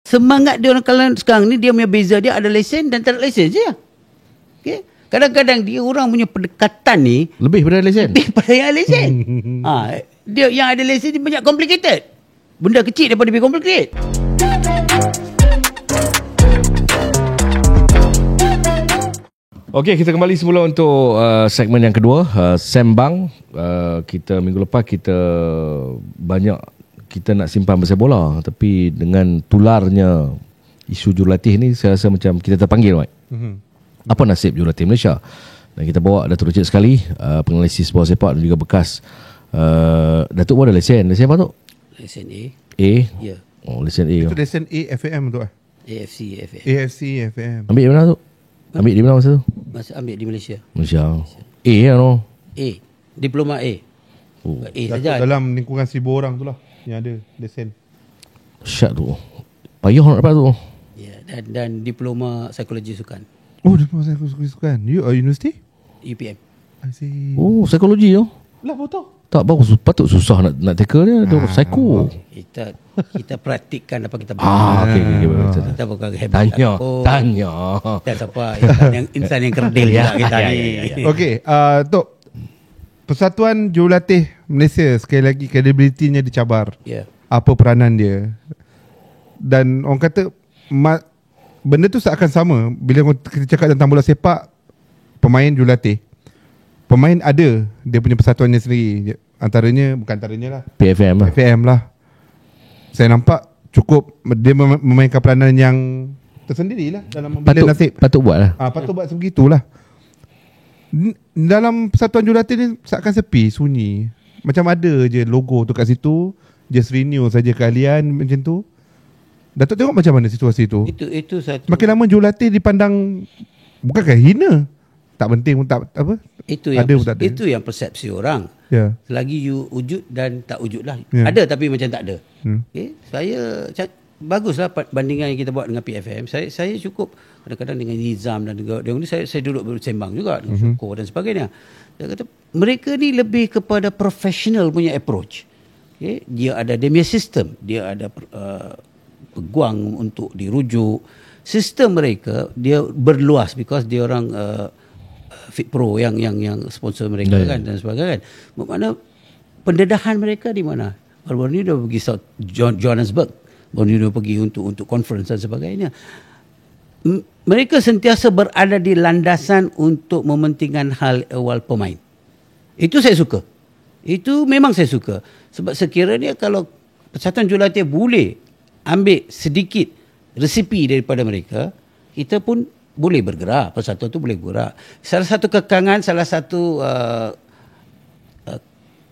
Semangat dia orang kalau sekarang ni, dia punya beza dia ada lesen dan tak ada lesen je. Okay? Kadang-kadang dia orang punya pendekatan ni lebih pada lesen. Lebih pada yang lesen. Dia yang ada lesen ni banyak complicated. Benda kecil daripada lebih complicated. Okey, kita kembali semula untuk segmen yang kedua, Sembang. Kita minggu lepas kita nak simpan pasal bola, tapi dengan tularnya isu jurulatih ni, saya rasa macam kita terpanggil, Mike. Apa nasib jurulatih Malaysia? Dan kita bawa Datuk Richard sekali, penganalisis bola sepak dan juga bekas. Datuk pun ada lesen. Lesen apa tu? Lesen A. A? Ya. Oh, lesen A. Itu lesen AFM tu AFC FM. Ambil di mana tu? Ambil di mana masa tu? Masa ambil di Malaysia. Malaysia. A ya, no? A. Diploma A. Oh. A saja. Dalam lingkungan 1,000 orang tu lah yang ada lesen. Syak tu. Payah nak dapat tu. Ya, dan diploma psikologi sukan. Oh, diploma psikologi sukan. You are university? UPM. I see. Oh, psikologi tu. Lah, betul. Tak bagus, patut susah nak tackle dia. Dia psycho. Kita praktikkan apa kita buat. Okey. Kita bukan hebat. Tanya. Dan siapa insan yang kerdil juga kita ni. Okey, Tok, Persatuan Jurulatih Malaysia sekali lagi kredibilitinya dicabar. Ya. Apa peranan dia? Dan orang kata benda tu seakan sama bila kita cakap tentang bola sepak, pemain jurulatih. Pemain ada dia punya persatuannya sendiri. Bukan antaranya lah PFM lah. Saya nampak cukup dia memainkan peranan yang tersendiri lah dalam membela nasib. Patut buat lah. Patut buat sebegitulah. Dalam persatuan jurulatih ni seakan sepi, sunyi. Macam ada je logo tu kat situ, just renew saja keahlian macam tu. Datuk tengok macam mana situasi tu? Itu satu. Makin lama jurulatih dipandang bukankah hina? Tak penting pun tak apa. Itu yang persepsi orang. Ya. Selagi you wujud dan tak wujud lah. Ya. Ada tapi macam tak ada. Okay? Baguslah bandingan yang kita buat dengan PFM. Saya cukup kadang-kadang dengan Nizam dan juga saya duduk bersembang juga dengan Syukur dan sebagainya. Saya kata mereka ni lebih kepada professional punya approach. Okay? Dia punya sistem, dia ada peguang untuk dirujuk. Sistem mereka dia berluas because dia orang Fit Pro yang sponsor mereka kan dan sebagainya kan. Bermakna pendedahan mereka di mana? Baru-baru ni dia pergi South Johannesburg. Baru ni dia pergi untuk conference dan sebagainya. Mereka sentiasa berada di landasan untuk mementingkan hal ehwal pemain. Itu saya suka. Itu memang saya suka. Sebab sekiranya kalau Persatuan Jurulatih boleh ambil sedikit resipi daripada mereka, kita pun boleh bergerak. Persatuan tu boleh bergerak. Salah satu kekangan, salah satu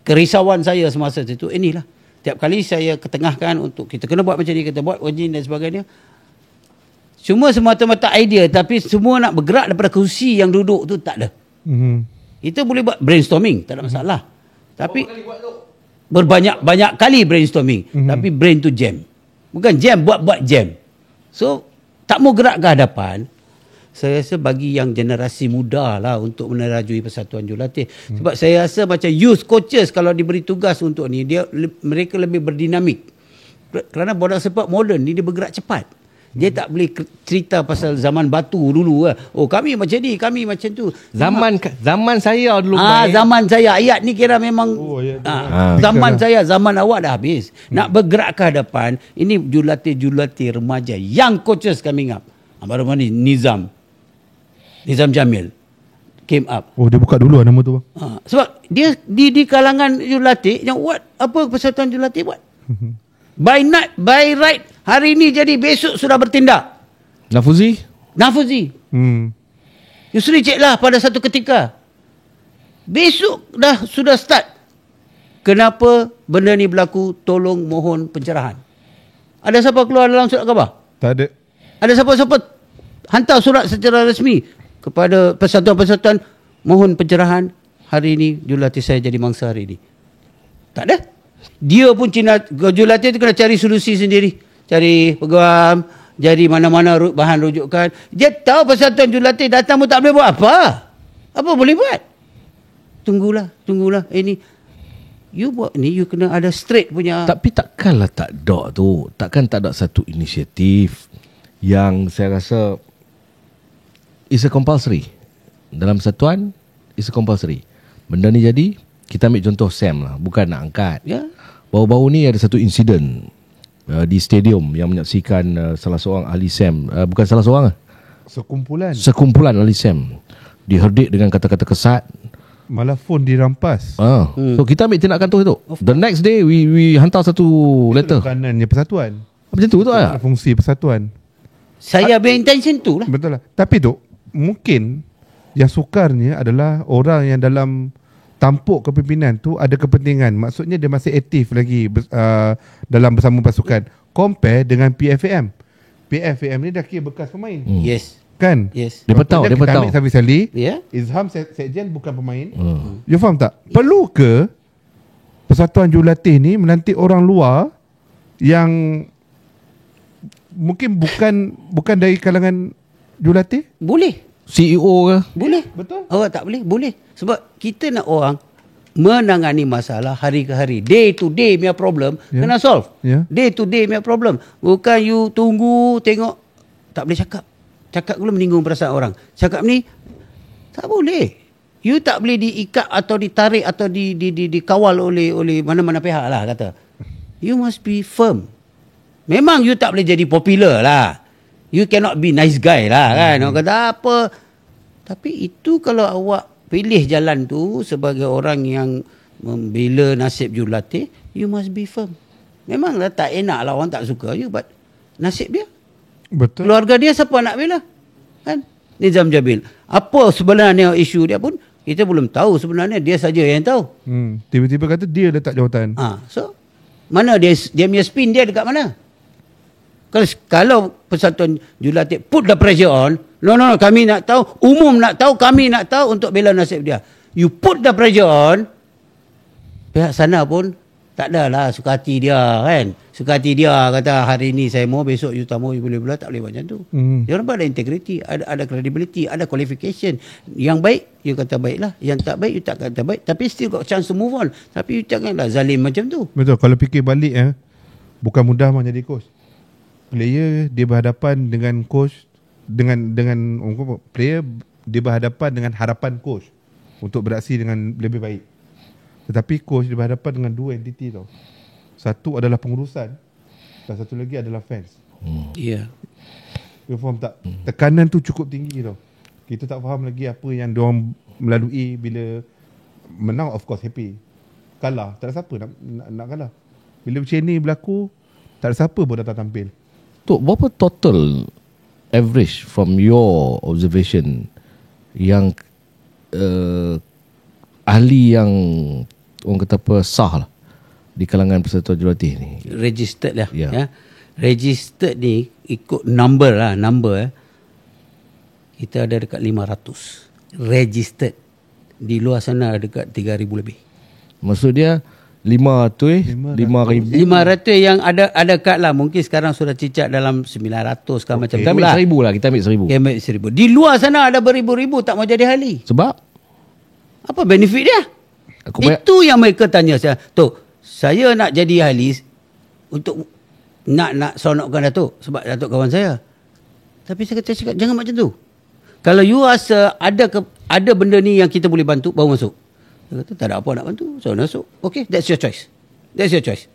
kerisauan saya semasa itu, inilah. Tiap kali saya ketengahkan untuk kita kena buat macam ni, kita buat wajin dan sebagainya. Semua semata-mata idea, tapi semua nak bergerak daripada kursi yang duduk tu tak ada. Kita boleh buat brainstorming, tak ada masalah. Tapi berbanyak-banyak kali brainstorming. Tapi brain tu jam. Bukan jam, buat jam. So, tak mau gerak ke hadapan. Saya rasa bagi yang generasi muda lah untuk menerajui Persatuan Jurulatih. Sebab saya rasa macam youth coaches kalau diberi tugas untuk ni, mereka lebih berdinamik. Kerana bola sepak moden ni dia bergerak cepat. Dia tak boleh cerita pasal zaman batu dulu lah. Oh kami macam ni, kami macam tu. Zaman saya dulu. Zaman saya. Ayat ni kira memang zaman saya, zaman awak dah habis. Nak bergerak ke hadapan, ini jurulatih remaja. Young coaches coming up. Baru-baru ni Nizam Jamil came up. Oh, dia buka dulu nama tu. Sebab dia di kalangan jurulatih yang buat apa Persatuan Jurulatih buat. By right hari ni jadi besok sudah bertindak. Nafuzi. Yusri cek lah pada satu ketika. Besok sudah start. Kenapa benda ni berlaku? Tolong mohon pencerahan. Ada siapa keluar dalam surat khabar? Tak ada. Ada siapa-siapa hantar surat secara rasmi kepada persatuan-persatuan mohon pencerahan hari ini jurulatih saya jadi mangsa hari ini. Tak ada. Dia pun jurulatih tu kena cari solusi sendiri. Cari peguam, jadi mana-mana bahan rujukan. Dia tahu persatuan jurulatih datang pun tak boleh buat apa. Apa boleh buat? Tunggulah. Ini You buat ni, you kena ada straight punya. Tapi takkanlah tak ada tu. Takkan tak ada satu inisiatif yang saya rasa is a compulsory. Dalam persatuan is a compulsory. Benda ni jadi, kita ambil contoh SAM lah, bukan nak angkat. Ya. Baru-baru ni ada satu insiden di stadium yang menyaksikan salah seorang ahli SAM, bukan salah seorang, sekumpulan ahli SAM diherdik dengan kata-kata kesat. Malah phone dirampas. So kita ambil tindakan tu. The next day we hantar satu letter. Kanannya persatuan. Macam tu lah. Fungsi persatuan. Saya ambil intention tu lah. Betul lah. Tapi tu mungkin yang sukarnya adalah orang yang dalam tampuk kepimpinan tu ada kepentingan. Maksudnya dia masih aktif lagi dalam bersama pasukan. Compare dengan PFAM. PFAM ni dah kira bekas pemain. Yes. Kan? Yes. Dia tahu. Kita ambil Safi Salih. Ya. Izham Sekjen bukan pemain. You faham tak? Perlu ke Persatuan Jurulatih ni melantik orang luar yang mungkin bukan dari kalangan jurulatih? Boleh. CEO ke? Boleh. Betul. Awak tak boleh? Boleh. Sebab kita nak orang menangani masalah hari ke hari. Day to day punya problem kena solve. Day to day punya problem. Bukan you tunggu, tengok. Tak boleh cakap. Cakap belum menyinggung perasaan orang. Cakap ni tak boleh. You tak boleh diikat atau ditarik atau dikawal oleh mana-mana pihak lah kata. You must be firm. Memang you tak boleh jadi popular lah. You cannot be nice guy lah kan. Orang kata apa. Tapi itu kalau awak pilih jalan tu sebagai orang yang membela nasib jurulatih, you must be firm. Memanglah tak enak lah, orang tak suka you, but nasib dia. Betul. Keluarga dia siapa nak bela? Kan? Nizam Jabil. Apa sebenarnya isu dia pun kita belum tahu, sebenarnya dia saja yang tahu. Tiba-tiba kata dia letak jawatan. So mana dia punya spin dia dekat mana? Kalau Persatuan Jurulatih put the pressure on, no, kami nak tahu, umum nak tahu, kami nak tahu untuk bela nasib dia. You put the pressure on, pihak sana pun tak adalah suka hati dia kan. Suka hati dia kata hari ni saya mau, besok you tak mau, you boleh bela, tak boleh macam tu. Dia orang ada integrity, ada credibility, ada qualification. Yang baik, you kata baiklah. Yang tak baik, you tak kata baik. Tapi still got chance to move on. Tapi you janganlah zalim macam tu. Betul, kalau fikir balik bukan mudah mah jadi coach. Player dia berhadapan dengan coach, dengan player dia berhadapan dengan harapan coach untuk beraksi dengan lebih baik. Tetapi coach dia berhadapan dengan dua entiti tau. Satu adalah pengurusan dan satu lagi adalah fans. Ya. You faham tak? Tekanan tu cukup tinggi tau. Kita tak faham lagi apa yang diorang melalui bila menang, of course happy. Kalah, tak ada siapa nak kalah. Bila macam ni berlaku, tak ada siapa pun datang tampil. Tok, berapa total average from your observation yang ahli yang orang kata apa sah lah di kalangan Persatuan Jurulatih ni? Registered lah. Ya. Registered ni ikut number. Kita ada dekat 500 registered. Di luar sana dekat 3,000 lebih. Maksud dia 500 yang ada kad lah. Mungkin sekarang sudah cicak dalam 900 kan macam tu kita ambil lah. 1,000 lah. Kita ambil 1,000. Di luar sana ada beribu-ribu tak mau jadi ahli. Sebab apa benefit dia? Itu yang mereka tanya saya. Tok, saya nak jadi ahli untuk nak sonokkan Datuk sebab Datuk kawan saya. Tapi saya cakap jangan macam tu. Kalau you rasa ada benda ni yang kita boleh bantu, baru masuk. Dia kata tak ada apa nak bantu, so masuk. Okay, that's your choice.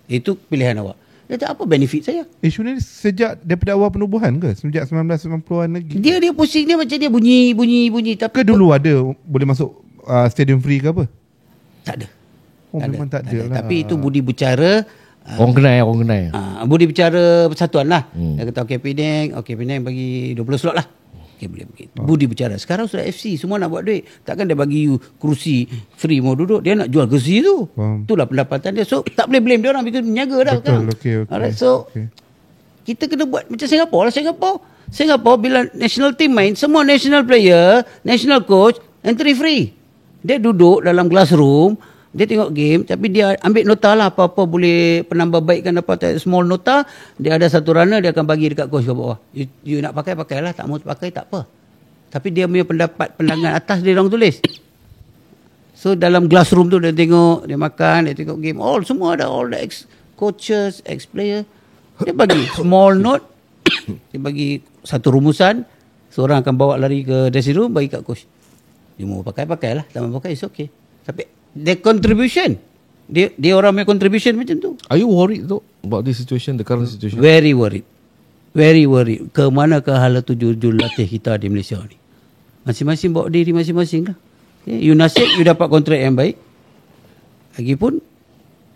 Itu pilihan awak. Dia kata apa benefit saya? Isu ni sejak daripada awal penubuhan ke? Sejak 1990-an lagi? Dia pusing dia macam dia bunyi. Tapi ke dulu ada boleh masuk stadium free ke apa? Tak ada. Memang tak ada lah. Tapi itu budi bicara. Orang kenal. Budi bicara persatuan lah. Dia kata okay Penang bagi 20 slot lah. Okay, boleh begitu. Budi bicara. Sekarang sudah FC, semua nak buat duit. Takkan dia bagi you kerusi free mau duduk. Dia nak jual kerusi tu. Itulah pendapatan dia. So tak boleh blame dia orang because menjaga dah. Betul, okay. Alright, so kita kena buat macam Singapore lah. Singapore bila national team main, semua national player, national coach, entry free. Dia duduk dalam classroom, dia tengok game, tapi dia ambil nota lah apa-apa boleh penambahbaikan apa small nota. Dia ada satu runner, dia akan bagi dekat coach ke bawah. You nak pakailah, tak mau pakai tak apa. Tapi dia punya pendapat, pandangan atas dia orang tulis. So dalam classroom tu dia tengok, dia makan, dia tengok game, semua ada, all the ex-coaches, ex-player. Dia bagi small note, dia bagi satu rumusan, seorang akan bawa lari ke dressing room, bagi kat coach. Dia mau pakailah, tak mau pakai, it's okay. Tapi their contribution, dia orang punya contribution macam tu. Are you worried though about this situation, the current situation? Very worried. Very worried. Ke mana ke hala tu jurulatih kita di Malaysia ni. Masing-masing bawa diri masing-masing lah. Okay. You nasib, you dapat kontrak yang baik. Lagipun,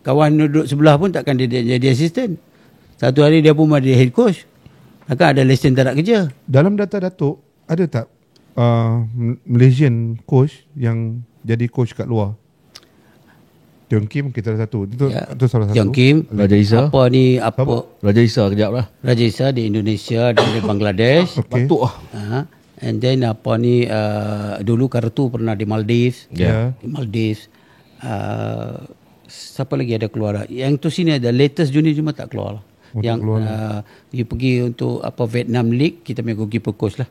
kawan duduk sebelah pun takkan dia jadi asisten. Satu hari dia pun jadi head coach. Takkan ada lesen tak nak kerja. Dalam data Datuk, ada tak Malaysian coach yang jadi coach kat luar? Tiong Kim kita ada satu. Itu salah satu. Tiong Kim, Raja Isa. Raja Isa kejap lah. Raja Isa di Indonesia dan di Bangladesh. Okay. Patut lah. And then dulu Kartu pernah di Maldives. Yeah. Di Maldives. Siapa lagi ada keluar? Yang tu sini ada latest junior cuma tak keluar lah. Yang you pergi untuk Vietnam League, kita punya goalkeeper coach lah.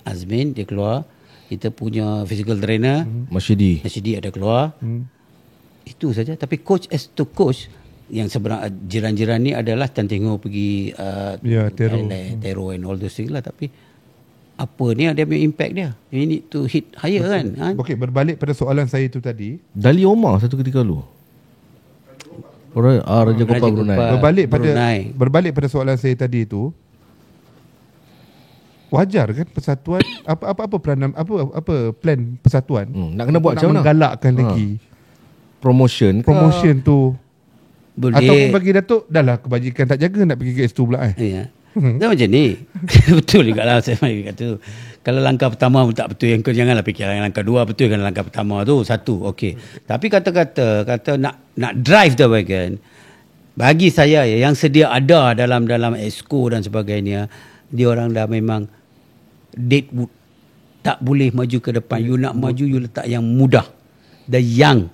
Azmin dia keluar. Kita punya physical trainer Masyidi ada keluar. Itu saja. Tapi coach as to coach, yang sebenarnya jiran-jiran ni adalah Tan Tengok pergi Tero and all those things lah. Tapi apa ni dia punya impact dia. You need to hit higher. Betul. Kan. Okay, berbalik pada soalan saya itu tadi. Dali Omar satu ketika lu. Raja Kopal Brunei. Berbalik pada soalan saya tadi itu. Wajar kan persatuan apa peranan apa plan persatuan nak kena buat macam mana? Menggalakkan lagi promotion tu. Boleh. Ataupun bagi Datuk dah lah kebajikan tak jaga nak pergi ke S2 pula Ya. Dah macam ni. Betul juga lah saya kata. Kalau langkah pertama pun tak betul, yang kau janganlah fikir langkah dua betul kan langkah pertama tu satu. Okey. Tapi kata nak drive the wagon, bagi saya yang sedia ada dalam exco dan sebagainya, dia orang dah memang deadwood. Tak boleh maju ke depan. You nak maju, you letak yang mudah. The young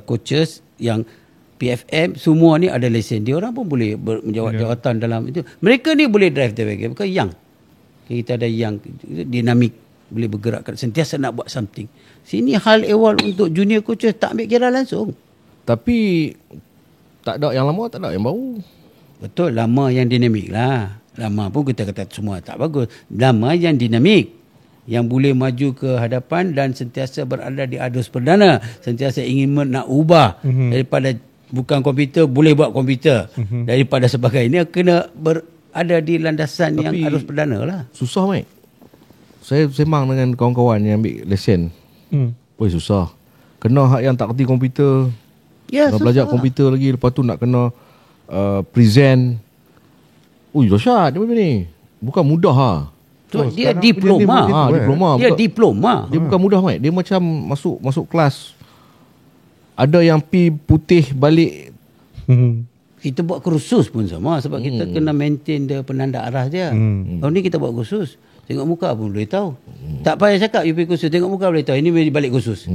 coaches, yang PFM, semua ni ada lesen. Dia orang pun boleh menjawab jawatan dalam itu. Mereka ni boleh drive the wagon. Bukan young. Kita ada yang dinamik, boleh bergerak, sentiasa nak buat something. Sini hal ehwal untuk junior coaches tak ambil kira langsung. Tapi tak ada yang lama, tak ada yang baru. Betul, lama yang dinamik lah. Lama pun kita kata semua tak bagus. Lama yang dinamik, yang boleh maju ke hadapan dan sentiasa berada di adus perdana, sentiasa ingin nak ubah daripada bukan komputer boleh buat komputer, daripada sebagainya kena ada di landasan yang adus perdana lah. Susah, Mike. Saya sembang dengan kawan-kawan yang ambil lesen. Susah. Kena hak yang tak kerti komputer. Nak belajar komputer lagi. Lepas tu nak kena present. Dahsyat macam ni. Bukan mudah ha. Dia diploma. Dia diploma. Dia bukan mudah, Mike. Dia macam masuk kelas. Ada yang pi putih balik. Kita buat kursus pun sama, sebab kita kena maintain dia penanda arah dia. Tahun ni kita buat kursus. Tengok muka pun boleh tahu. Tak payah cakap you pergi kursus, tengok muka boleh tahu. Ini balik kursus.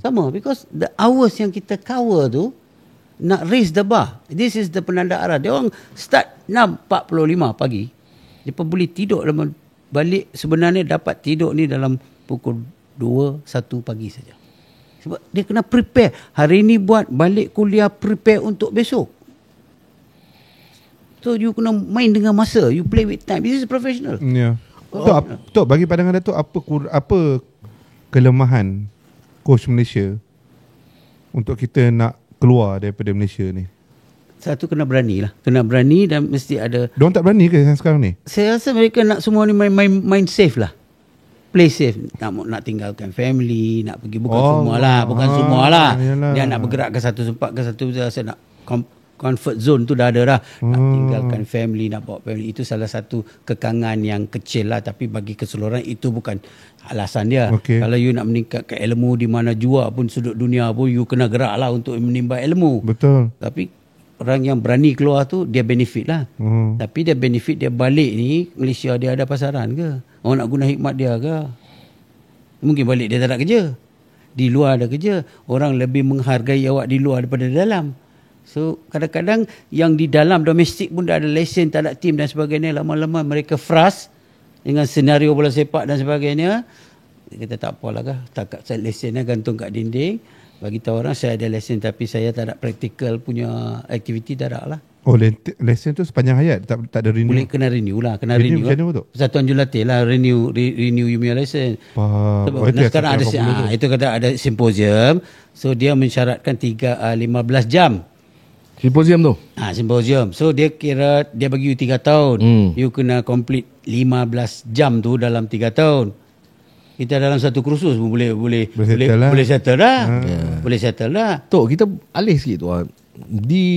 Sama, because the hours yang kita cover tu nak raise the bar. This is the penanda arah. Dia orang start 6.45 pagi. Dia pun boleh tidur balik, sebenarnya dapat tidur ni dalam pukul 2, 1 pagi saja. Sebab dia kena prepare. Hari ni buat, balik kuliah prepare untuk besok. So you kena main dengan masa. You play with time. This is professional. Ya. Tok, bagi pandangan Datuk, apa kelemahan coach Malaysia untuk kita nak keluar daripada Malaysia ni? Satu, kena berani lah. Kena berani dan mesti ada. Diorang tak berani ke sekarang ni? Saya rasa mereka nak semua ni main safe lah. Play safe. Nak tinggalkan family, nak pergi. Bukan semua lah. Dia nak bergerak ke satu tempat, ke satu. Saya nak comfort zone tu dah ada dah. Nak tinggalkan family, nak bawa family. Itu salah satu kekangan yang kecil lah. Tapi bagi keseluruhan itu bukan alasan dia. Okay. Kalau you nak meningkatkan ilmu di mana jua pun, sudut dunia pun, you kena gerak lah untuk menimba ilmu. Betul. Tapi orang yang berani keluar tu, dia benefit lah. Tapi dia benefit, dia balik ni, Malaysia dia ada pasaran ke? Orang nak guna hikmat dia ke? Mungkin balik dia tak ada kerja. Di luar ada kerja. Orang lebih menghargai awak di luar daripada di dalam. So kadang-kadang yang di dalam domestik pun dah ada lesen, tak ada tim dan sebagainya. Lama-lama mereka frust dengan senario bola sepak dan sebagainya. Kita tak apalah kah, takat saya lesen gantung kat dinding, bagi tahu orang saya ada lesen tapi saya tak ada praktikal punya aktiviti, tak ada lah. Oh, lesen tu sepanjang hayat, tak ada renew. Boleh kena renew lah, kena Renew renew macam mana lah. tu? Persatuan Jurulatih lah renew you punya lesen. Sebab itu sekarang ada itu kata ada simposium, so dia mensyaratkan 15 jam. Simposium tu. Simposium. So dia kira dia bagi you 3 tahun. You kena complete 15 jam tu dalam 3 tahun. Kita dalam satu kursus pun boleh settle dah. Boleh settle dah. Tok, kita alih sikit tu. Di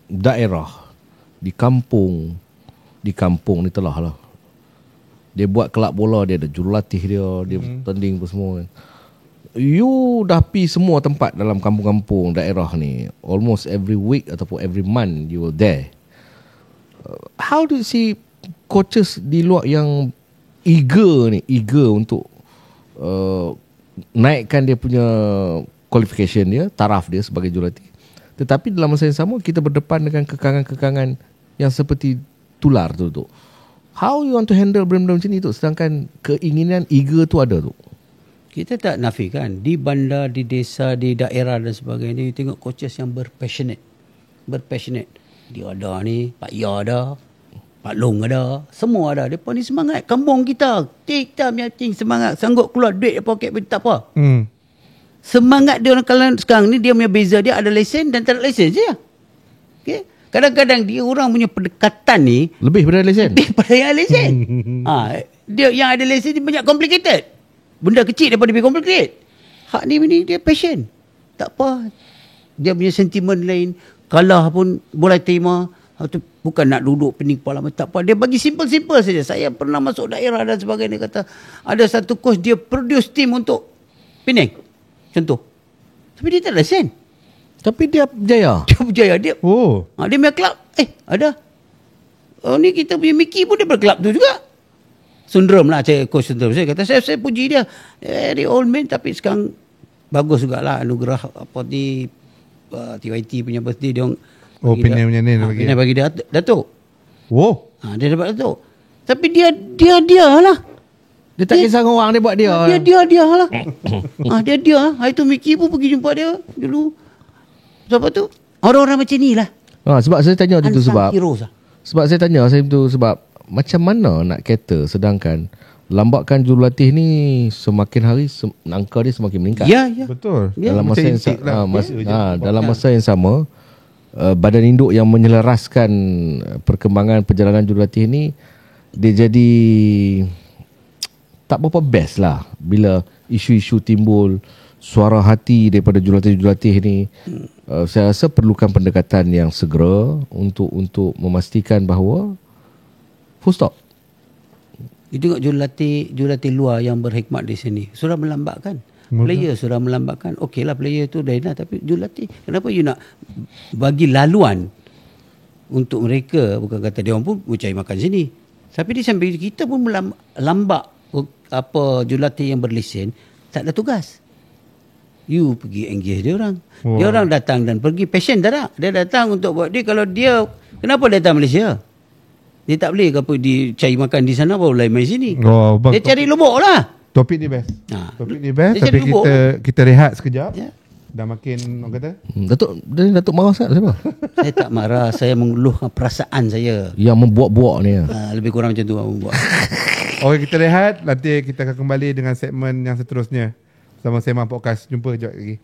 daerah, di kampung ni telah lah. Dia buat kelab bola, dia ada jurulatih dia tanding apa semua kan. You dah pi semua tempat dalam kampung-kampung daerah ni. Almost every week ataupun every month you were there. How do you see coaches di luar yang eager untuk naikkan dia punya qualification dia, taraf dia sebagai jurulatih. Tetapi dalam masa yang sama kita berdepan dengan kekangan-kekangan yang seperti tular tu. How you want to handle benda-benda macam ni tu, sedangkan keinginan eager tu ada tu? Kita tak nafikan di bandar, di desa, di daerah dan sebagainya, you tengok coaches yang berpassionate. Dia ada ni, Pak Ya ada, Pak Long ada, semua ada. Mereka ni semangat. Kampung kita punya semangat. Sanggup keluar duit dari poket pun tak apa. Semangat dia orang kalau sekarang ni, dia punya beza dia ada lesen dan tak ada lesen je. Okay? Kadang-kadang dia orang punya pendekatan ni lebih pada lesen. Lebih pada yang lesen. Dia yang ada lesen ni banyak complicated. Benda kecil daripada lebih complicated. Hak ni dia passion. Tak apa. Dia punya sentimen lain. Kalah pun boleh terima. Bukan nak duduk pening kepala, tak apa. Dia bagi simple-simple saja. Saya pernah masuk daerah dan sebagainya, kata ada satu coach dia produce team untuk Penang contoh, tapi dia tak ada lesen, tapi dia berjaya. Dia punya kelab ada. Ni kita punya Mickey pun dia berkelab tu juga. Sundram lah, coach Sundram. Saya kata saya puji dia, very old man, tapi sekarang bagus jugalah. Anugerah apa ni, TYT punya birthday dia. Penang punya ni Penang bagi dia Datuk. Dia dapat Datuk. Tapi dia lah. Dia tak kisah orang, dia buat dia. Dia lah. Dia. Hari tu Mickey pun pergi jumpa dia dulu. Siapa tu? Orang-orang macam ni lah. Sebab saya tanya tu sebab heroes lah. Sebab saya tanya tu sebab macam mana nak kata sedangkan lambakan jurulatih ni semakin hari angka dia semakin meningkat. Ya. Betul. Dalam masa yang dalam masa yang sama, badan induk yang menyelaraskan perkembangan perjalanan jurulatih ni, dia jadi tak berapa best lah bila isu-isu timbul, suara hati daripada jurulatih-jurulatih ni. Saya rasa perlukan pendekatan yang segera untuk memastikan bahawa full stop. Itu tengok jurulatih luar yang berhikmat di sini sudah melambatkan. Player sudah melambatkan. Okeylah player tu dah enak, tapi jurulatih kenapa you nak bagi laluan untuk mereka? Bukan kata dia orang pun cari makan sini, tapi di samping kita pun lambat. Jurulatih yang berlesen tak ada tugas. You pergi engage dia orang. Dia orang datang dan pergi passion tak. Dia datang untuk buat dia. Kalau dia kenapa datang Malaysia? Dia tak boleh cari makan di sana baru main sini. Dia cari lubuk lah. Topik ni best. Tapi kita rehat sekejap. Dah makin orang kata. Datuk marah siapa? Saya tak marah. Saya mengeluhkan perasaan saya. Yang membuat-buat ni. Lebih kurang macam tu membuat. Okey, kita rehat. Nanti kita akan kembali dengan segmen yang seterusnya. Sama Sembang Podcast. Jumpa sekejap lagi.